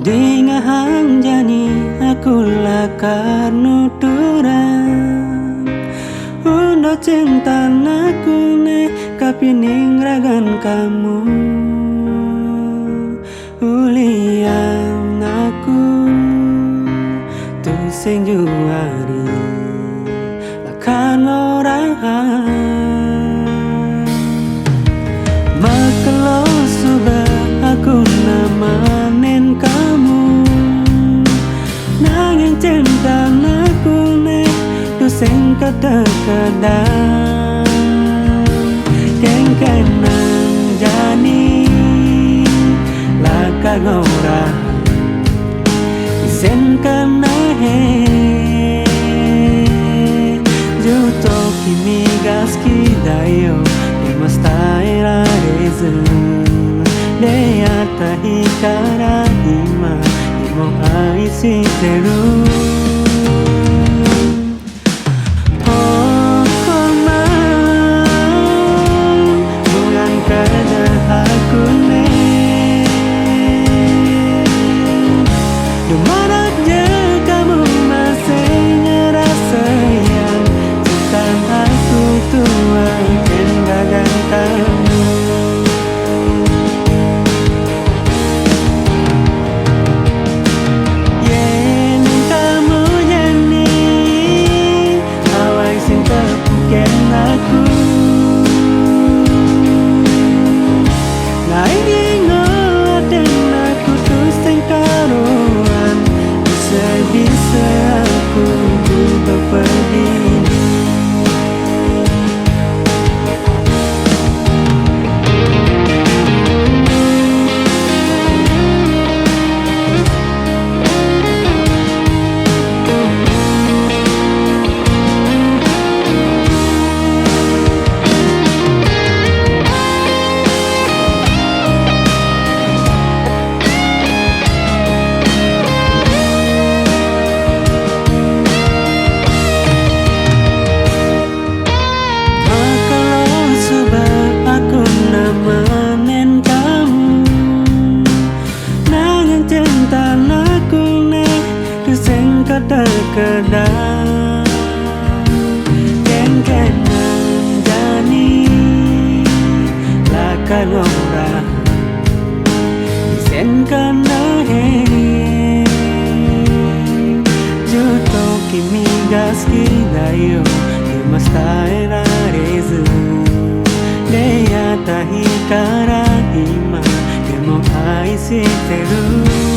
Dinga hangjani aku lakar nuturan Undo cinta naku ne kapining ragan kamu Ulian aku tu sing juari lakan orang Makalo suba aku namanin kamu Nanging cinta naku ne tu sing kadang-kadang Keng-kenang jani laka ngora Isen kana he Juto kimi ga suki da yo Demastai rarezu De atahi kara ima Imo ai shiteru Bisa aku untuk pergi Kadang Keng-kenang jani laka ngora Isen kana he Juto kimi ga suki da yo Demastai rarezu De atahi kara ima Demo ai shiteru